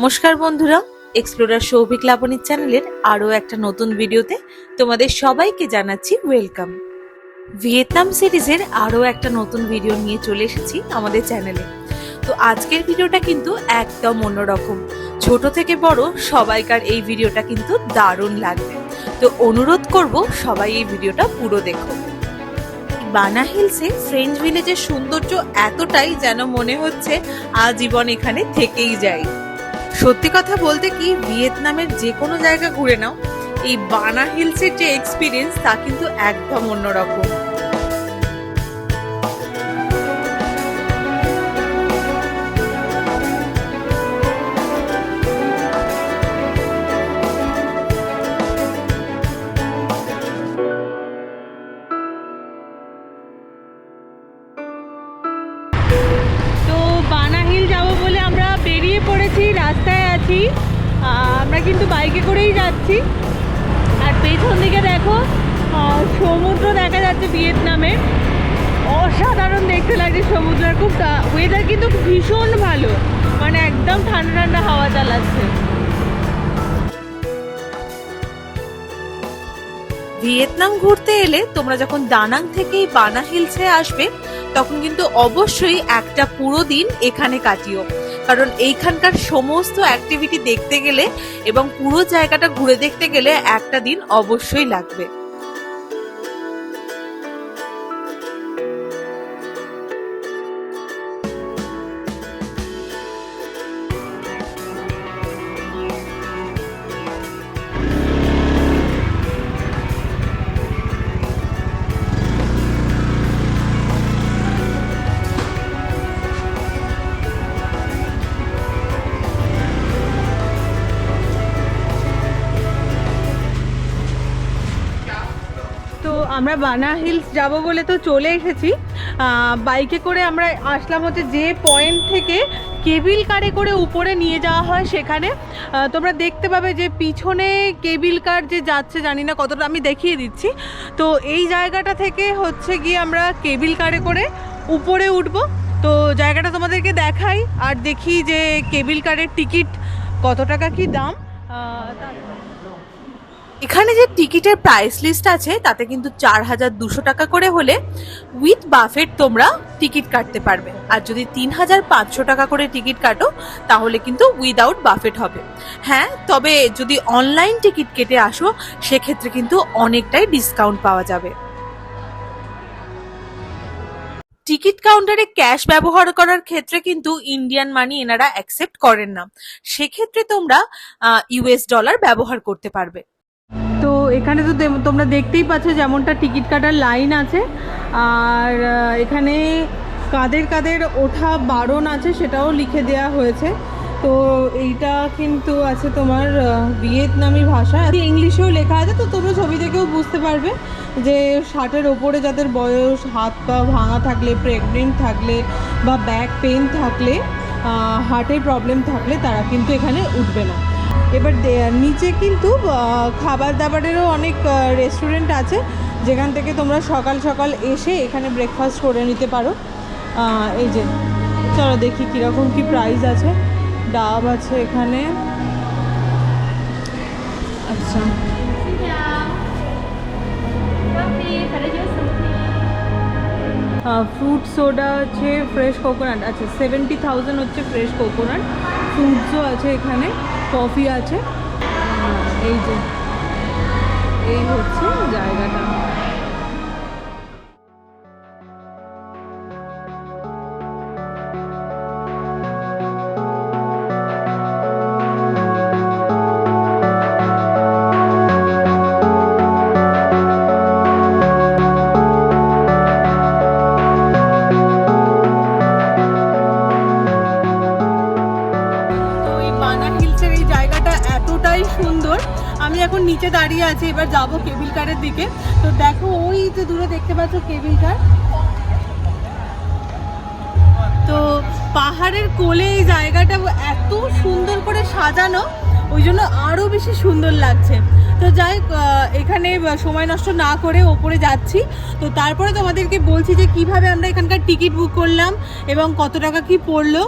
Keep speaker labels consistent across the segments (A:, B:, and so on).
A: নমস্কার বন্ধুরা, এক্সপ্লোরার সৌভিক লাবণীর চ্যানেলের আরও একটা নতুন ভিডিওতে তোমাদের সবাইকে জানাচ্ছি ওয়েলকাম। ভিয়েতনাম সিরিজের আরও একটা নতুন ভিডিও নিয়ে চলে এসেছি আমাদের চ্যানেলে। তো আজকের ভিডিওটা কিন্তু একদম অন্যরকম। ছোট থেকে বড় সবাইকার এই ভিডিওটা কিন্তু দারুণ লাগবে। তো অনুরোধ করব সবাই এই ভিডিওটা পুরো দেখো। বানা হিলসে ফ্রেঞ্চ ভিলেজের সৌন্দর্য এতটাই যেন মনে হচ্ছে আজীবন এখানে থেকেই যায়। সত্যি কথা বলতে কি, ভিয়েতনামের যে কোনো জায়গা ঘুরে নাও, এই বানা হিলসের যে এক্সপিরিয়েন্স তা কিন্তু একদম অন্যরকম।
B: তো বানা হিল যাবো বলে আমরা বেরিয়ে পড়েছি, রাস্তায় আছি। আমরা কিন্তু বাইকে করেই যাচ্ছি। আর পেছন দিকে দেখো সমুদ্র দেখা যাচ্ছে ভিয়েতনামের। অসাধারণ দেখতে লাগছে সমুদ্রের। খুব ওয়েদার কিন্তু ভীষণ ভালো, মানে একদম ঠান্ডা ঠান্ডা হাওয়া চালাচ্ছে।
A: ভিয়েতনাম ঘুরতে এলে তোমরা যখন দানাং থেকে বানা হিলসে আসবে, তখন কিন্তু অবশ্যই একটা পুরো দিন এখানে কাটিও, কারণ এইখানকার সমস্ত অ্যাক্টিভিটি দেখতে গেলে এবং পুরো জায়গাটা ঘুরে দেখতে গেলে একটা দিন অবশ্যই লাগবে।
B: তো আমরা বানা হিলস যাব বলে তো চলে এসেছি। বাইকে করে আমরা আসলাম হচ্ছে যে পয়েন্ট থেকে কেবিল কারে করে উপরে নিয়ে যাওয়া হয় সেখানে। তোমরা দেখতে পাবে যে পিছনে কেবিল কার যে যাচ্ছে, জানি না কতটা, আমি দেখিয়ে দিচ্ছি। তো এই জায়গাটা থেকে হচ্ছে গিয়ে আমরা কেবিল কারে করে উপরে উঠবো। তো জায়গাটা তোমাদেরকে দেখাই আর দেখি যে কেবিল কারের টিকিট কত টাকা কি দাম।
A: এখানে যে টিকিটের প্রাইস লিস্ট আছে তাতে কিন্তু 4,200 টাকা করে হলে উইথ বাফেট তোমরা টিকিট কাটতে পারবে, আর যদি 3,500 টাকা করে টিকিট কাটো তাহলে কিন্তু উইদাউট বাফেট হবে। হ্যাঁ, তবে যদি অনলাইন টিকিট কেটে আসো সেক্ষেত্রে কিন্তু অনেকটাই ডিসকাউন্ট পাওয়া যাবে। টিকিট কাউন্টারে ক্যাশ ব্যবহার করার ক্ষেত্রে কিন্তু ইন্ডিয়ান মানি এনারা অ্যাকসেপ্ট করেন না, সেক্ষেত্রে তোমরা ইউএস ডলার ব্যবহার করতে পারবে।
B: তো এখানে তো তোমরা দেখতেই পাচ্ছ যেমনটা টিকিট কাটার লাইন আছে। আর এখানে কাদের কাদের ওঠা বারণ আছে সেটাও লিখে দেওয়া হয়েছে। তো এইটা কিন্তু আছে তোমার ভিয়েতনামি ভাষা, ইংলিশেও লেখা আছে। তো তোমরা ছবি থেকেও বুঝতে পারবে যে 60-এর ওপরে যাদের বয়স, হাত পা ভাঙা থাকলে, প্রেগনেন্ট থাকলে বা ব্যাক পেন থাকলে, হার্টের প্রবলেম থাকলে তারা কিন্তু এখানে উঠবে না। এবার নিচে কিন্তু খাবার দাবারেরও অনেক রেস্টুরেন্ট আছে, যেখান থেকে তোমরা সকাল সকাল এসে এখানে ব্রেকফাস্ট করে নিতে পারো। এই যে চলো দেখি কীরকম কি প্রাইস আছে। ডাব আছে এখানে। আচ্ছা, ফ্রুট সোডা আছে, ফ্রেশ কোকোনাট আছে, 70,000 হচ্ছে ফ্রেশ কোকোনাট। ফ্রুটসও আছে এখানে, কফি আছে। এই যে এই হচ্ছে জায়গাটা। সুন্দর। আমি এখন নিচে দাঁড়িয়ে আছি, এবার যাব কেবিল কারের দিকে। তো দেখো ওই যে দূরে দেখতে পাচ্ছ কেবিল কার। তো পাহাড়ের কোলে এই জায়গাটা এত সুন্দর করে সাজানো, ওই জন্য আরও বেশি সুন্দর লাগছে। তো যাই, এখানে সময় নষ্ট না করে ওপরে যাচ্ছি। তো তারপরে তোমাদেরকে বলছি যে কিভাবে আমরা এখানকার টিকিট বুক করলাম এবং কত টাকা কি পড়লো।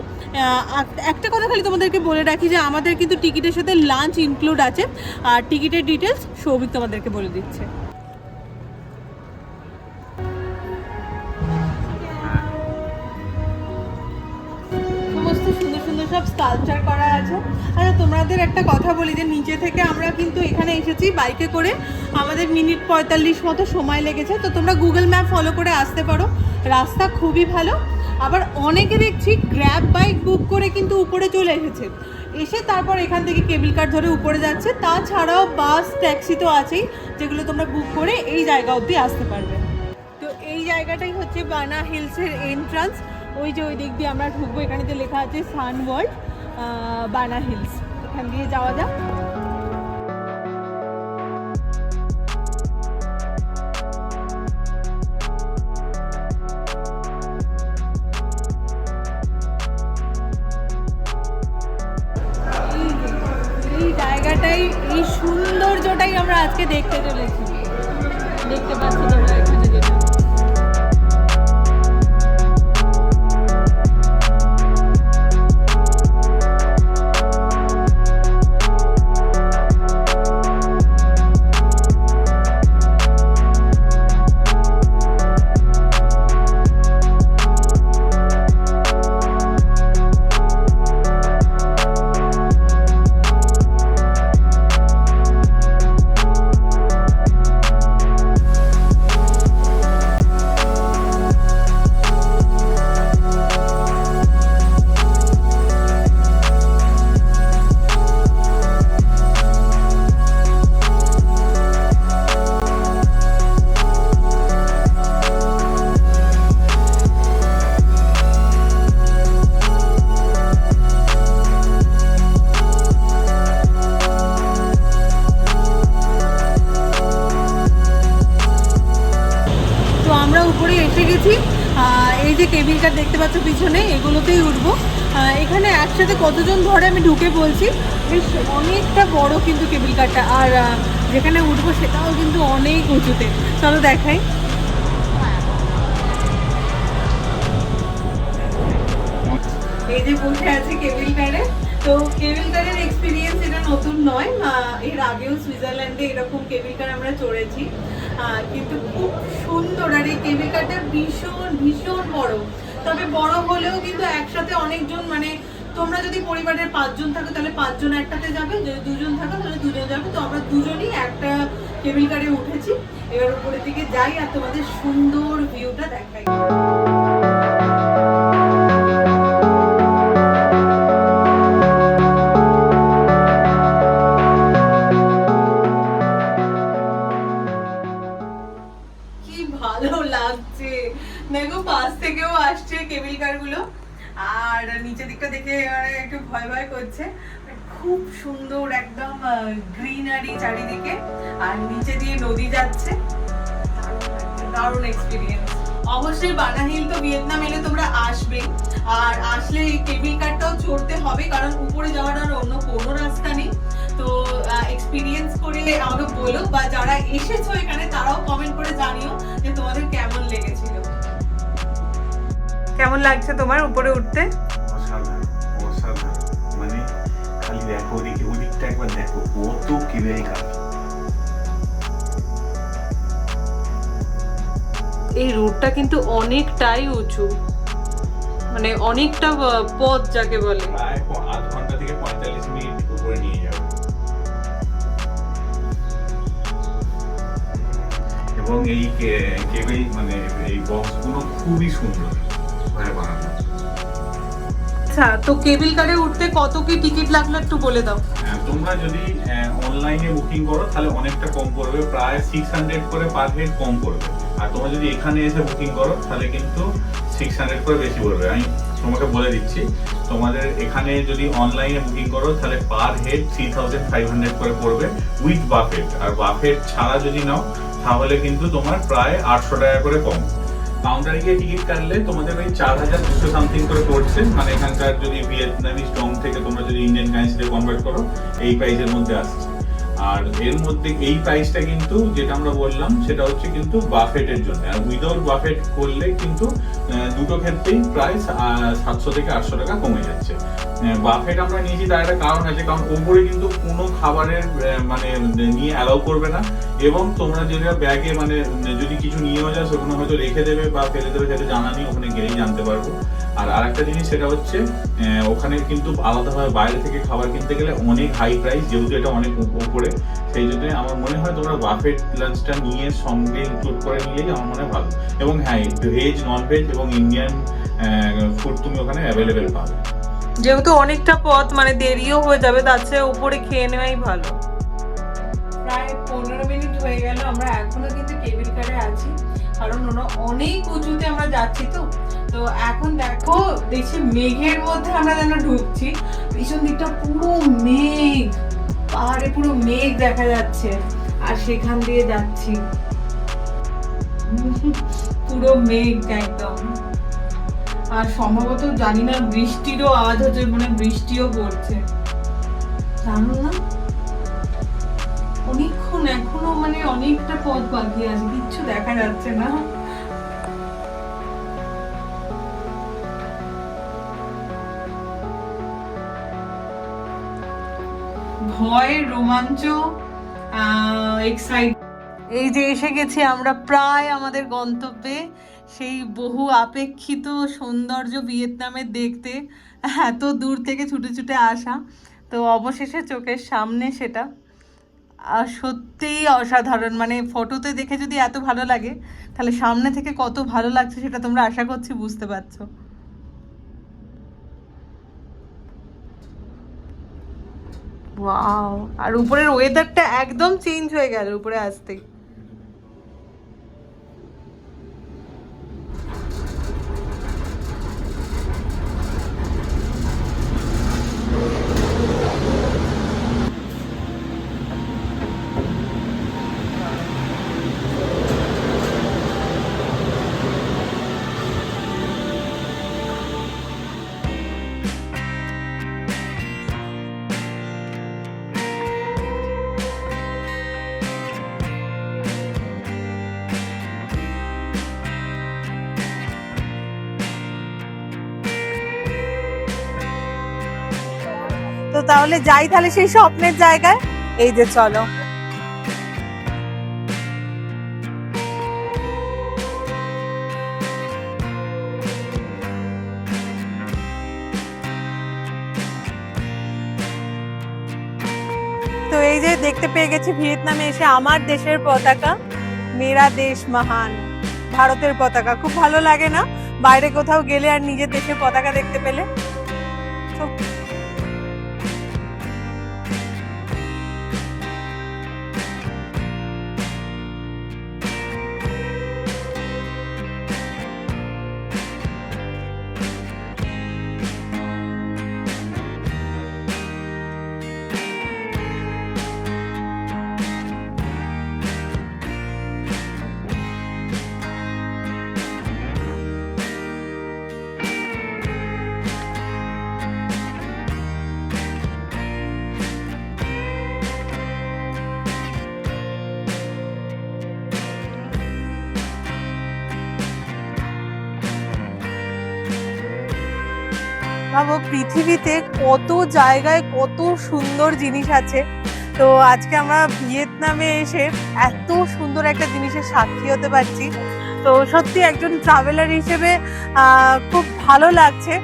B: একটা কথা খালি তোমাদেরকে বলে রাখি যে আমাদের কিন্তু টিকিটের সাথে লাঞ্চ ইনক্লুড আছে, আর টিকিটের ডিটেলস সৌভিক তোমাদেরকে বলে দিচ্ছে। সমস্ত সুন্দর সুন্দর সব স্কাল্পচার করা আছে। আচ্ছা তোমাদের একটা কথা বলি যে নিচে থেকে আমরা কিন্তু এখানে এসেছি বাইকে করে, আমাদের মিনিট 45 মতো সময় লেগেছে। তো তোমরা গুগল ম্যাপ ফলো করে আসতে পারো, রাস্তা খুবই ভালো। আবার অনেকে দেখছি গ্র্যাব বাইক বুক করে কিন্তু উপরে চলে এসেছে, এসে তারপর এখান থেকে কেবল কার ধরে উপরে যাচ্ছে। তাছাড়াও বাস ট্যাক্সি তো আছেই, যেগুলো তোমরা বুক করে এই জায়গা অবধি আসতে পারবে। তো এই জায়গাটাই হচ্ছে বানা হিলসের এন্ট্রান্স। ওই যে ওই দিক দিয়ে আমরা ঢুকবো, এখানে যে লেখা আছে সান ওয়ার্ল্ড বানা হিলস, এখান দিয়ে যাওয়া যাক। এই জায়গাটাই, এই সৌন্দর্যটাই আমরা আজকে দেখতে চলেছি। দেখতে পাচ্ছি তোমরা এখানে যেটা। এই যে কেবিল কার দেখতে পাচ্ছ পিছনে, এগুলোতেই উঠবো। এখানে একসাথে কতজন ধরে আমি ঢুকে বলছি, বেশ অনেকটা বড় কিন্তু কেবিল কারটা, আর যেখানে উঠবো সেটাও কিন্তু অনেক উঁচুতে। চলো দেখাই। এই যে বসে আছে কেবিল কারে। তো কেবিল কারের এক্সপিরিয়েন্স এটা নতুন নয়, এর আগেও সুইজারল্যান্ডে এরকম কেবিল কার আমরা চড়েছি, কিন্তু খুব সুন্দর। আর এই কেবিল কারটা ভীষণ ভীষণ বড়, তবে বড় হলেও কিন্তু একসাথে অনেকজন, মানে তোমরা যদি পরিবারের 5 জন থাকো তাহলে 5 জন একটাতে যাবে, যদি 2 জন থাকো তাহলে 2 জন যাবে। তো আমরা দুজনই একটা কেবিল কারে উঠেছি। এবার উপরের দিকে যাই আর তোমাদের সুন্দর ভিউটা দেখাই। দেখো পাশ থেকেও আসছে কেবিল কার গুলো, আর নিচের দিকটা দেখে একটু ভয় ভয় করছে। খুব সুন্দর, একদম গ্রিনারি চারিদিকে, আর নিচে দিয়ে নদী যাচ্ছে। দারুণ এক্সপিরিয়েন্স। অবশ্যই বানা হিল তো ভিয়েতনাম এলে তোমরা আসবে, আর আসলে এই কেবিল কারটাও চড়তে হবে, কারণ উপরে যাওয়ার আর অন্য কোনো রাস্তা নেই। তো এক্সপিরিয়েন্স করে আমাকে বলো, বা যারা এসেছো এখানে তারাও কমেন্ট করে জানিও যে তোমাদের কেমন লেগেছিল। কেমন লাগছে তোমার উপরে উঠতে?
C: অসাধারণ অসাধারণ, মানে খালি দেখো ওদিকটা একবার দেখো, কত কেবিল কার।
B: এই রোডটা কিন্তু অনেকটাই উঁচু, মানে অনেকটা পথ যাকে বলে।
C: প্রায় আধ ঘন্টা থেকে 45 মিনিট উপরে নিয়ে যাবে। এবং এই কেবিল, মানে এই বক্সগুলো খুবই সুন্দর ভাবে বানানো।
B: আচ্ছা, তো কেবিল কারে উঠতে কত কি টিকিট লাগলো একটু বলে দাও।
C: তোমরা যদি অনলাইনে বুকিং করো তাহলে অনেকটা কম পড়বে, প্রায় 600 করে পার হেড কম পড়বে। আর তোমরা যদি এখানে এসে বুকিং করো তাহলে কিন্তু 600 করে বেশি পড়বে। আমি তোমাকে বলে দিচ্ছি, তোমাদের এখানে যদি অনলাইনে বুকিং করো তাহলে পার হেড 3500 করে পড়বে উইথ বাফেট। আর বাফেট ছাড়া যদি নাও তাহলে কিন্তু তোমার প্রায় 800 টাকা করে কম। কাউন্টারে গিয়ে টিকিট কাটলে তোমাদের ওই 4200 সামথিং করে পড়ছে, মানে এখানকার যদি ভিয়েতনামিজ ডং থেকে তোমরা যদি ইন্ডিয়ান কারেন্সিতে কনভার্ট করো এই প্রাইসের মধ্যে আসছে। আর এর মধ্যে এই প্রাইসটা কিন্তু যেটা আমরা বললাম সেটা হচ্ছে কিন্তু বাফেটের জন্য, আর উইদাউট বাফেট করলে কিন্তু দুটো ক্ষেত্রেই প্রায় 700 থেকে 800 টাকা কমে যাচ্ছে। বাফেট আমরা নিয়েছি তার একটা কারণ আছে, কারণ ওপরে কিন্তু কোনো খাবারের মানে নিয়ে অ্যালাউ করবে না, এবং তোমরা যেটা ব্যাগে মানে যদি কিছু নিয়েও যাও সেগুলো হয়তো রেখে দেবে বা ফেলে দেবে, সেটা জানা নেই, ওখানে গেলেই জানতে পারবো। আর আরেকটা জিনিস সেটা হচ্ছে ওখানে কিন্তু আলাদাভাবে বাইরে থেকে খাবার কিনতে গেলে অনেক হাই প্রাইস, যেহেতু এটা অনেক উপরে, সেই জন্য আমার মনে হয় তোমরা বাফেট লাঞ্চটা নিয়ে সঙ্গে ইনক্লুড করে নিলেই আমার মনে হয় ভালো। এবং হ্যাঁ, ভেজ, নন ভেজ এবং ইন্ডিয়ান ফুড তুমি ওখানে অ্যাভেলেবেল পাবে।
B: যেহেতু অনেকটা পথ, মানে দেরিও হয়ে যাবে, তার চেয়ে উপরে খেয়ে নেওয়াই ভালো। প্রায় 15 মিনিট হয়ে গেল, আমরা এখনো কিন্তু কেবিল কারে আছি, কারণ ওরা অনেক উঁচুতে আমরা যাচ্ছি। তো এখন দেখো দেখছি মেঘের মধ্যে আমরা যেন ঢুকছি, পিছন দিকটা পুরো মেঘ, পাহাড়ে পুরো মেঘ দেখা যাচ্ছে, আর সেখান দিয়ে যাচ্ছি পুরো মেঘ একদম। আর সম্ভবত জানি না বৃষ্টিরও আওয়াজ হচ্ছে, মানে বৃষ্টিও পড়ছে, জানো না? অনেকক্ষণ এখনো মানে অনেকটা পথ বাকি আছে, কিচ্ছু দেখা যাচ্ছে না। ভয়, রোমাঞ্চ, এক্সাইট, এই যে এসে গেছি আমরা প্রায় আমাদের গন্তব্যে, সেই বহু আপেক্ষিত সৌন্দর্য ভিয়েতনামের দেখতে এত দূর থেকে ছুটে ছুটে আসা, তো অবশেষে চোখের সামনে সেটা। আর সত্যিই অসাধারণ, মানে ফটোতে দেখে যদি এত ভালো লাগে, তাহলে সামনে থেকে কত ভালো লাগছে সেটা তোমরা আশা করছি বুঝতে পারছো। ওয়াও! আর উপরের ওয়েদারটা একদম চেঞ্জ হয়ে গেল উপরে আসতেই। তো তাহলে যাই তাহলে সেই স্বপ্নের জায়গায়, এই যে চলো। তো এই যে দেখতে পেয়ে গেছি ভিয়েতনামে এসে আমার দেশের পতাকা, মেরা দেশ মহান, ভারতের পতাকা। খুব ভালো লাগে না বাইরে কোথাও গেলে আর নিজের দেশের পতাকা দেখতে পেলে? ভাবো পৃথিবীতে কত জায়গায় কত সুন্দর জিনিস আছে, তো আজকে আমরা ভিয়েতনামে এসে এত সুন্দর একটা জিনিসের সাক্ষী হতে পারছি। তো সত্যি একজন ট্রাভেলার হিসেবে খুব ভালো লাগছে।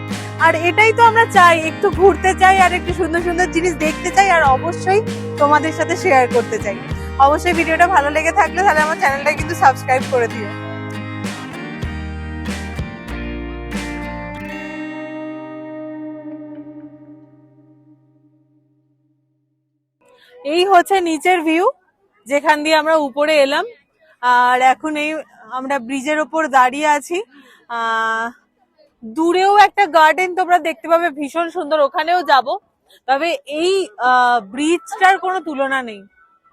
B: আর এটাই তো আমরা চাই, একটু ঘুরতে চাই আর একটু সুন্দর সুন্দর জিনিস দেখতে চাই, আর অবশ্যই তোমাদের সাথে শেয়ার করতে চাই। অবশ্যই ভিডিওটা ভালো লেগে থাকলে তাহলে আমার চ্যানেলটা কিন্তু সাবস্ক্রাইব করে দিও। এই হচ্ছে নিচের ভিউ, যেখান দিয়ে আমরা উপরে এলাম। আর এখন এই আমরা ব্রিজের ওপর দাঁড়িয়ে আছি। দূরেও একটা গার্ডেন তোমরা দেখতে পাবে, ভীষণ সুন্দর, ওখানেও যাব। তবে এই ব্রিজটার কোনো তুলনা নেই।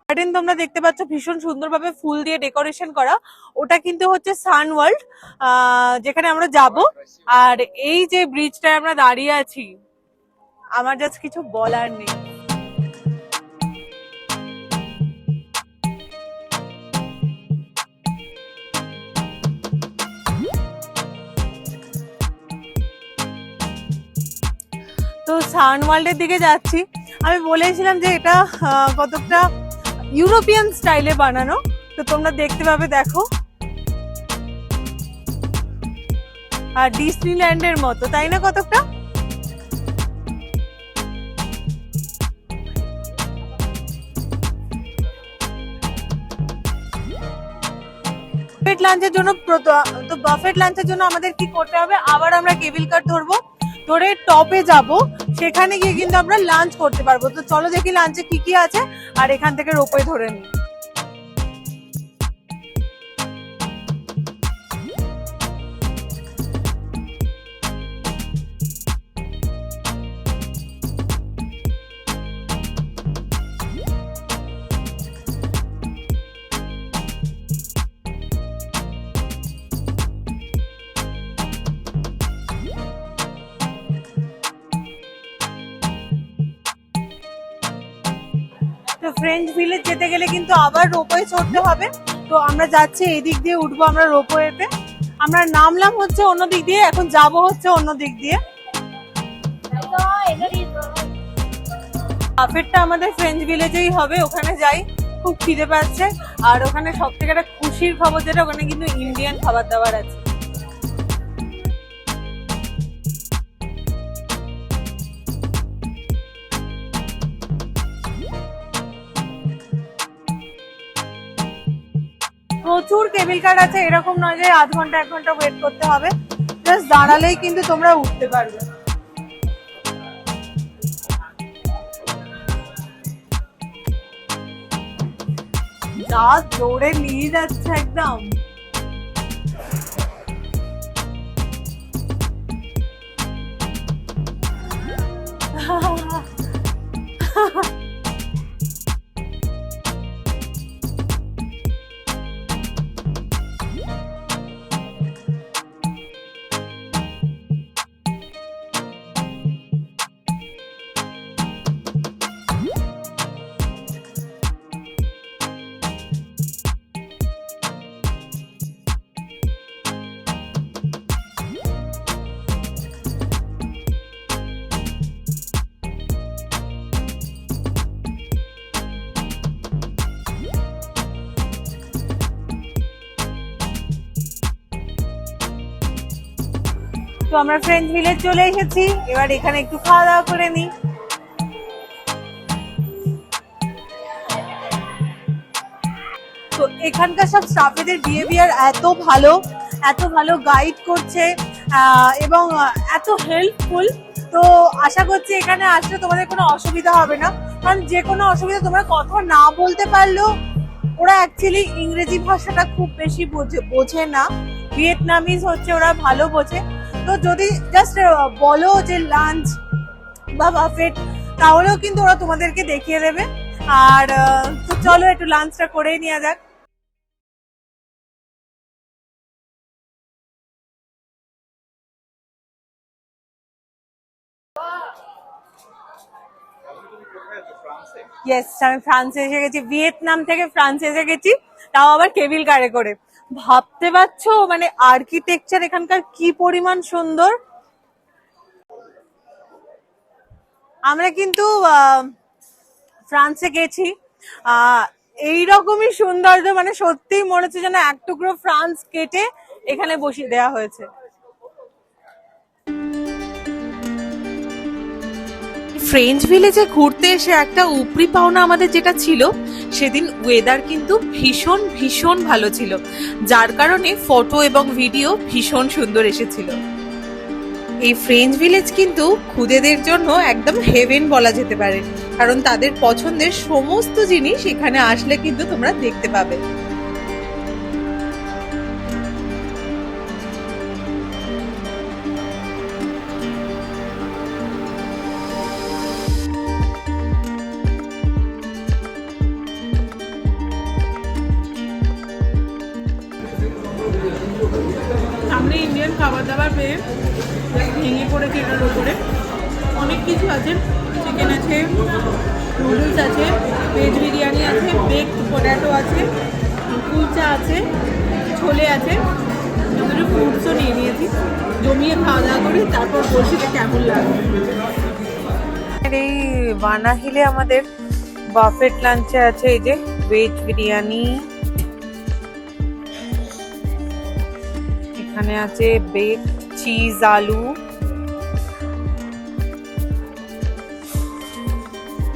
B: গার্ডেন তোমরা দেখতে পাচ্ছ ভীষণ সুন্দরভাবে ফুল দিয়ে ডেকোরেশন করা, ওটা কিন্তু হচ্ছে সান ওয়ার্ল্ড, যেখানে আমরা যাব। আর এই যে ব্রিজটায় আমরা দাঁড়িয়ে আছি, আমার জাস্ট কিছু বলার নেই। তো সান ওয়ার্ল্ডের দিকে যাচ্ছি। আমি বলেছিলাম যে এটা কতটা ইউরোপিয়ান স্টাইলে বানানো, তো তোমরা দেখতে পাবে, দেখো। আর ডিসনিল্যান্ডের মতো, তাই না কতটা? বাফেট লাঞ্চের জন্য তো বাফেট লাঞ্চের জন্য আমাদের কি করতে হবে, আবার আমরা কেবল কার ধরবো, ধরে টপে যাব, সেখানে গিয়ে কিন্তু আমরা লাঞ্চ করতে পারবো। তো চলো দেখি লাঞ্চে কি কি আছে, আর এখান থেকে রোপওয়ে ধরে নিই। তো ফ্রেঞ্চ ভিলেজ যেতে গেলে কিন্তু আবার রোপওয়ে চড়তে হবে। তো আমরা যাচ্ছি এই দিক দিয়ে, উঠবো আমরা রোপওয়েতে। আমরা নামলাম হচ্ছে অন্য দিক দিয়ে, এখন যাব হচ্ছে অন্য দিক দিয়ে। বাফেটটা আমাদের ফ্রেঞ্চ ভিলেজেই হবে, ওখানে যাই। খুব খিদে পাচ্ছে, আর ওখানে সব থেকে একটা খুশির খবর যেটা, ওখানে কিন্তু ইন্ডিয়ান খাবার দাবার আছে। প্রচুর কেবল কার আছে, এরকম নয় যে আধ ঘন্টা 1 ঘন্টা ওয়েট করতে হবে, জাস্ট দাঁড়ালেই কিন্তু তোমরা উঠতে পারবে। যা জোরে নিয়ে যাচ্ছে একদম। তো আমরা ফ্রেঞ্চ ভিলেজ চলে এসেছি, এবার এখানে একটু খাওয়া দাওয়া করে নিই। তো এখানকার সব স্টাফেদের বিহেভিয়ার এত ভালো গাইড করছে, এবং এত হেল্পফুল। তো আশা করছি এখানে আসলে তোমাদের কোনো অসুবিধা হবে না, কারণ যে কোনো অসুবিধা, তোমরা কথা না বলতে পারলেও ওরা অ্যাকচুয়ালি ইংরেজি ভাষাটা খুব বেশি বোঝে না, ভিয়েতনামিজ হচ্ছে ওরা ভালো বোঝে। তো যদি জাস্ট বলো যে লাঞ্চ বা বাফেট, তাহলেও কিন্তু ওরা তোমাদেরকে দেখিয়ে দেবে। আর তো চলো একটু লাঞ্চটা করেই নেওয়া যাক। ইয়েস, আমি ফ্রান্সে এসে গেছি, ভিয়েতনাম থেকে ফ্রান্সে এসে গেছি, তাও আবার কেবল কারে করে। ভাবতে পারছো মানে আর্কিটেকচার এখানকার কি পরিমাণ সুন্দর। আমরা কিন্তু ফ্রান্সে গেছি, এইরকমই সৌন্দর্য, মানে সত্যিই মনে হচ্ছে যেন এক টুকরো ফ্রান্স কেটে এখানে বসিয়ে দেওয়া হয়েছে।
A: ফ্রেঞ্চ ভিলেজে ঘুরতে এসে একটা উপরি পাওনা আমাদের যেটা ছিল, সেদিন ওয়েদার কিন্তু ভীষণ ভীষণ ভালো ছিল, যার কারণে ফটো এবং ভিডিও ভীষণ সুন্দর এসেছিল। এই ফ্রেঞ্চ ভিলেজ কিন্তু খুদেদের জন্য একদম হেভেন বলা যেতে পারে, কারণ তাদের পছন্দের সমস্ত জিনিস এখানে আসলে কিন্তু তোমরা দেখতে পাবে।
B: সামনে ইন্ডিয়ান খাবার দাবার পেয়ে ভেঙে পড়েছে এটার উপরে। অনেক কিছু আছে, চিকেন আছে, নুডলস আছে, ভেজ বিরিয়ানি আছে, বেকড পটেটো আছে, কুলচা আছে, ছোলে আছে, দুটো ফ্রুটসও নিয়ে নিয়েছি। জমিয়ে খাওয়া দাওয়া করি, তারপর বসি যে কেমন লাগে। এই বানাহিলে আমাদের বাফেট লাঞ্চে আছে এই যে ভেজ বিরিয়ানি, এখানে আছে বেক চিজ আলু,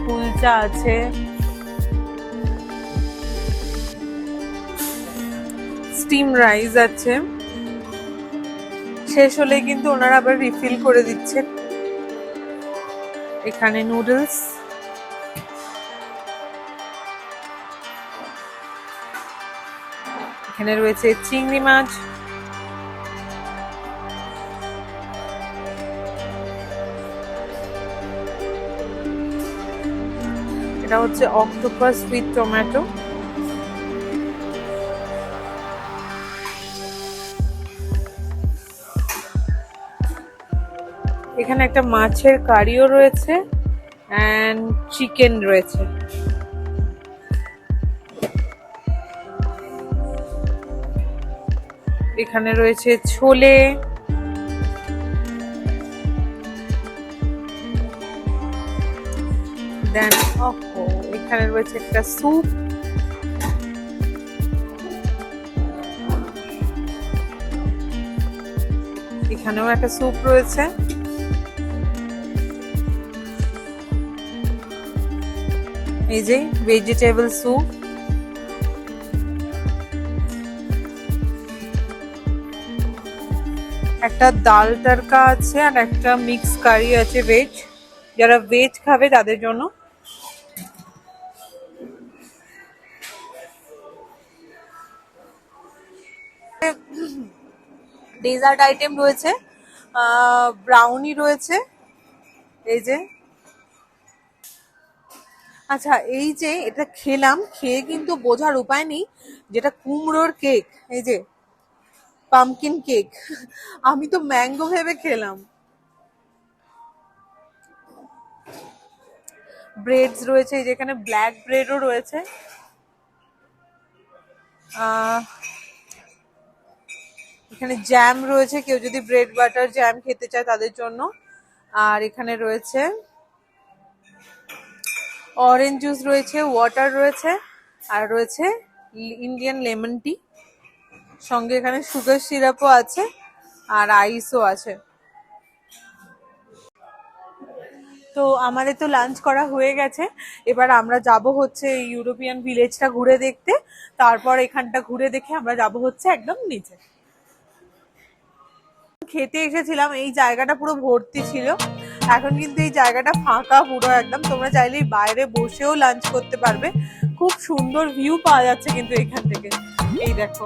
B: কুলচা আছে, স্টিম রাইস আছে। শেষ হলে কিন্তু ওনারা আবার রিফিল করে দিচ্ছেন। এখানে নুডলস, এখানে রয়েছে চিংড়ি মাছ, এটা হচ্ছে অক্টোপাস উইথ টমেটো, এখানে একটা মাছের কারিও রয়েছে এন্ড চিকেন রয়েছে। এখানে রয়েছে ছোলে, দেন এখানে রয়েছে একটা স্যুপ, এখানেও একটা স্যুপ রয়েছে, এই যে ভেজিটেবল স্যুপ, একটা ডাল তড়কা আছে আর একটা মিক্স কারি আছে ভেজ, যারা ভেজ খাবে তাদের জন্য। ডেজার্ট আইটেম রয়েছে, ব্রাউনি রয়েছে এই যে। আচ্ছা, এই যে এটা খেলাম, খেয়ে কিন্তু বোঝার উপায় নেই যেটা কুমড়োর কেক, এই যে পামকিন কেক। আমি তো ম্যাঙ্গো ভেবে খেলাম। ব্রেডস রয়েছে, এই যেখানে ব্ল্যাক ব্রেডও রয়েছে, এখানে জ্যাম রয়েছে, কেউ যদি ব্রেড বাটার জ্যাম খেতে চায় তাদের জন্য। আর এখানে রয়েছে অরেঞ্জ জুস রয়েছে, ওয়াটার রয়েছে, আর রয়েছে ইন্ডিয়ান লেমন টি, সঙ্গে এখানে সুগার সিরাপও আছে আর আইসও আছে। তো আমাদের তো লাঞ্চ করা হয়ে গেছে, এবার আমরা যাব হচ্ছে ইউরোপিয়ান ভিলেজটা ঘুরে দেখতে, তারপর এখানটা ঘুরে দেখে আমরা যাব হচ্ছে একদম নিচে। খেতে এসেছিলাম, এই জায়গাটা পুরো ভর্তি ছিল, এখন কিন্তু এই জায়গাটা ফাঁকা পুরো একদম। তোমরা চাইলেই বাইরে বসেও লাঞ্চ করতে পারবে, খুব সুন্দর ভিউ পাওয়া যাচ্ছে কিন্তু এখান থেকে। এই দেখো,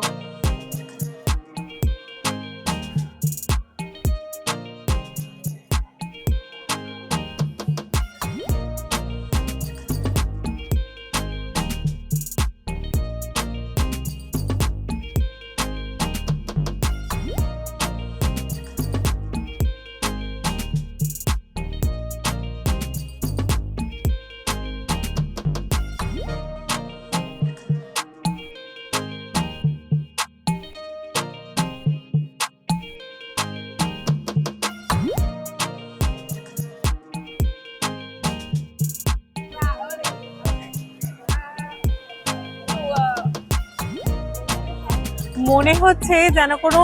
B: মনে হচ্ছে যেন কোনো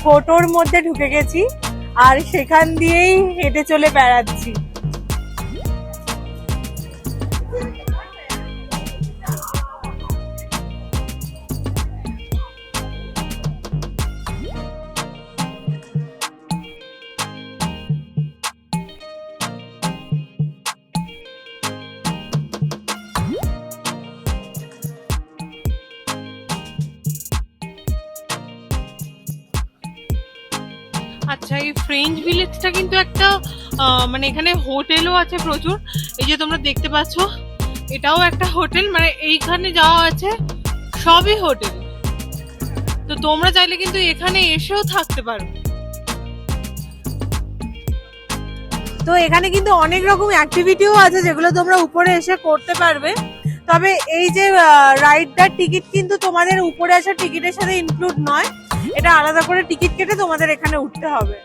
B: ফটোর মধ্যে ঢুকে গেছি আর সেখান দিয়েই হেঁটে চলে বেড়াচ্ছি। আচ্ছা, এই ফ্রেঞ্চ ভিলেজটা কিন্তু একটা মানে এখানে হোটেলও আছে প্রচুর, এই যে তোমরা দেখতে পাচ্ছ এটাও একটা হোটেল, মানে এইখানে যাওয়া আছে সবই হোটেল। তো তোমরা চাইলে কিন্তু এখানে এসেও থাকতে পারো। তো এখানে কিন্তু অনেক রকম অ্যাক্টিভিটিও আছে যেগুলো তোমরা উপরে এসে করতে পারবে, তবে এই যে রাইডটার টিকিট কিন্তু তোমাদের উপরে আসা টিকিটের সাথে ইনক্লুড নয়, এটা আলাদা করে টিকিট কেটে তোমাদের এখানে উঠতে হবে।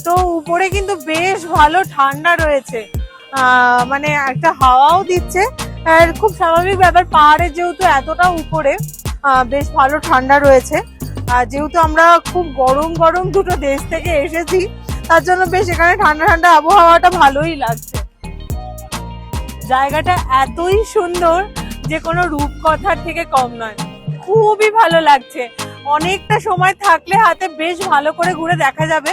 B: তো উপরে কিন্তু বেশ ভালো ঠান্ডা রয়েছে, মানে একটা হাওয়াও দিচ্ছে। আর খুব স্বাভাবিক ব্যাপার, পাহাড়ের যেহেতু এতটা উপরে বেশ ভালো ঠান্ডা রয়েছে। আর যেহেতু আমরা খুব গরম গরম দুটো দেশ থেকে এসেছি, তার জন্য বেশ এখানে ঠান্ডা ঠান্ডা আবহাওয়াটা ভালোই লাগছে। জায়গাটা এতই সুন্দর যে কোনো রূপকথার থেকে কম নয়, খুবই ভালো লাগছে। অনেকটা সময় থাকলে হাতে বেশ ভালো করে ঘুরে দেখা যাবে।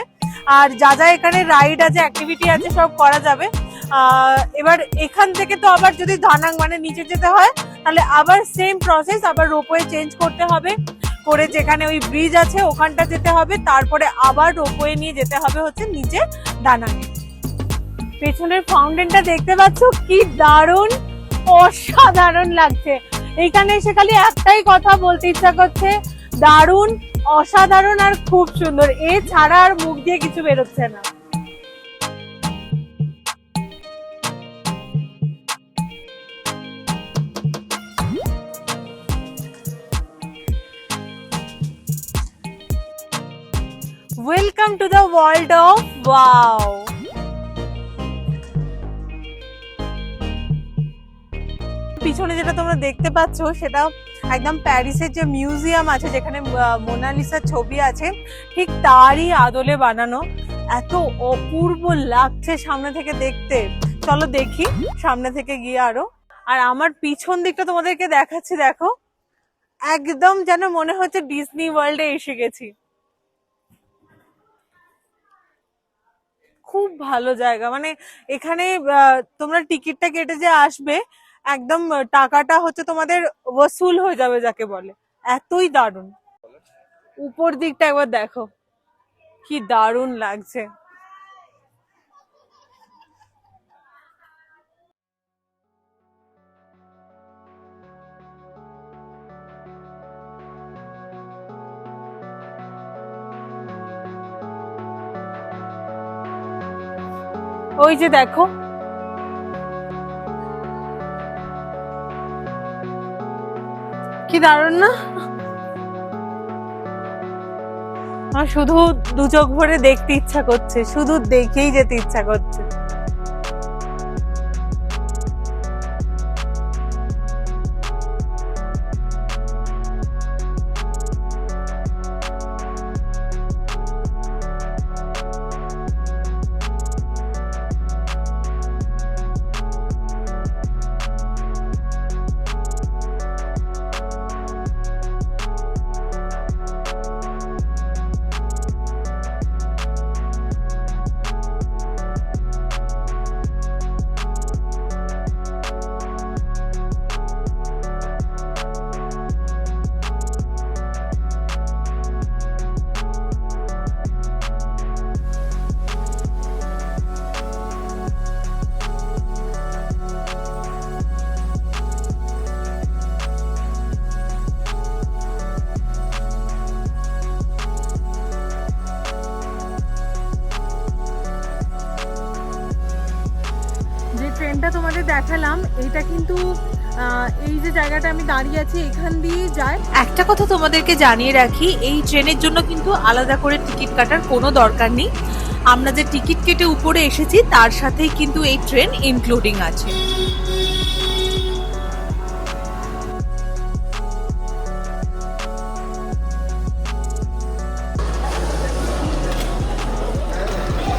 B: আর যা যা এখানে রাইড আছে, অ্যাক্টিভিটি আছে, সব করা যাবে। এবার এখান থেকে তো আবার যদি দানাং মানে নিচে যেতে হয়, তাহলে আবার সেম প্রসেস, আবার রোপওয়ে চেঞ্জ করতে হবে, করে যেখানে ওই ব্রিজ আছে ওখানটা যেতে হবে, তারপরে আবার রোপওয়ে নিয়ে যেতে হবে হচ্ছে নিচে দানাঙে। পেছনের ফাউন্টেনটা দেখতে পাচ্ছ, কি দারুণ, অসাধারণ লাগছে। এইখানে এসে খালি একটাই কথা বলতে ইচ্ছা করছে, দারুণ, অসাধারণ আর খুব সুন্দর। এছাড়া আর মুখ দিয়ে কিছু বেরোচ্ছে না। Welcome to the world of wow. পিছনে যেটা তোমরা দেখতে পাচ্ছ সেটা একদম প্যারিসের যে মিউজিয়াম আছে, যেখানে মোনালিসার ছবি আছে, ঠিক তারই আদলে বানানো। এত অপূর্ব লাগছে সামনে থেকে দেখতে। চলো দেখি সামনে থেকে গিয়ে আরো। আর আমার পিছন দিকটা তোমাদেরকে দেখাচ্ছি, দেখো, একদম যেন মনে হচ্ছে ডিজনি ওয়ার্ল্ডে এসে গেছি। খুব ভালো জায়গা, মানে এখানে তোমরা টিকিটটা কেটে যে আসবে, একদম টাকাটা হচ্ছে তোমাদের ওসুল হয়ে যাবে যাকে বলে, এতই দারুণ। উপর দিকটা একবার দেখো, কি দারুণ লাগছে। ওই যে দেখো, কি দারুণ না? আমার শুধু দু চোখ ভরে দেখতে ইচ্ছা করছে, শুধু দেখেই যেতে ইচ্ছা করছে। ট্রেনটা তোমাদের দেখালাম, এটা কিন্তু এই যে জায়গাটা আমি দাঁড়িয়ে আছি এখান দিয়ে যায়।
A: একটা কথা তোমাদেরকে জানিয়ে রাখি, এই ট্রেনের জন্য কিন্তু আলাদা করে টিকিট কাটার কোনো দরকার নেই। আমরা যে টিকিট কেটে উপরে এসেছি তার সাথেই কিন্তু এই ট্রেন ইনক্লুডিং আছে।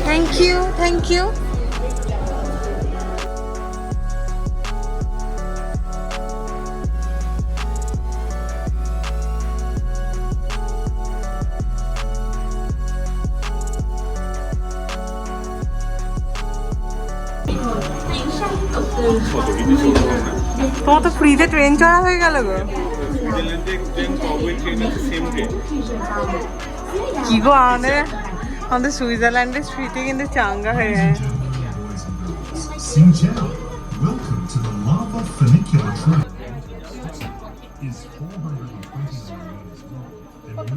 B: Thank you, thank you. তোমার তো ফ্রিতে ট্রেন চড়া হয়ে গেল গো। কি গো, আমাদের সুইজারল্যান্ডের ফ্রিতে কিন্তু চাঙ্গা হয়ে যায়।
D: Welcome to the lava funicular train. Is 429 meters long and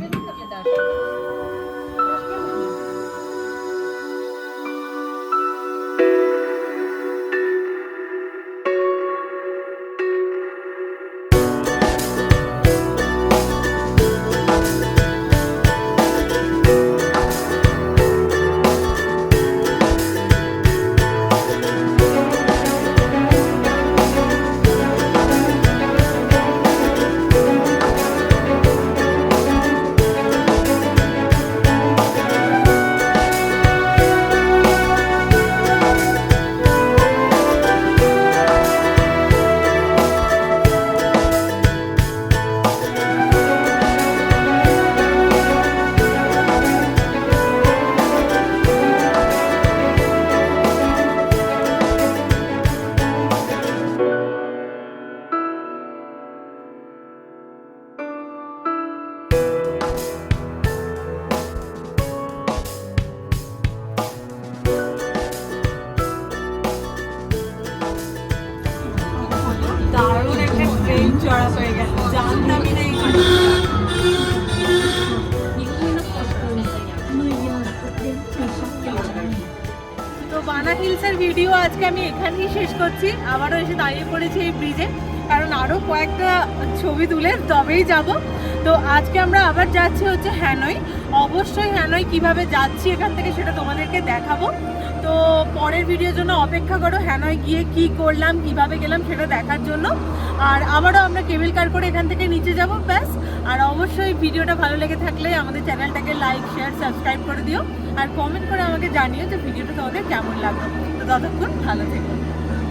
B: চড়া হয়ে গেছে, জানতামই না এই তো বানা হিলসের ভিডিও আজকে আমি এখানেই শেষ করছি। আবারও এসে দাঁড়িয়ে পড়েছি এই ব্রিজে, কারণ আরও কয়েকটা ছবি তুলে তবেই যাব। তো আজকে আমরা আবার যাচ্ছি হচ্ছে হ্যানয়। অবশ্যই হ্যানয় কিভাবে যাচ্ছি এখান থেকে সেটা তোমাদেরকে দেখাবো। তো পরের ভিডিওর জন্য অপেক্ষা করো, হ্যানয় গিয়ে কি করলাম কিভাবে গেলাম সেটা দেখার জন্য। আর আবারও আমরা কেবল কার করে এখান থেকে নিচে যাব, ব্যাস। আর অবশ্যই ভিডিওটা ভালো লেগে থাকলে আমাদের চ্যানেলটাকে লাইক শেয়ার সাবস্ক্রাইব করে দিও, আর কমেন্ট করে আমাকে জানিও যে ভিডিওটা তোমাদের কেমন লাগলো। তো ততক্ষণ ভালো থেকো।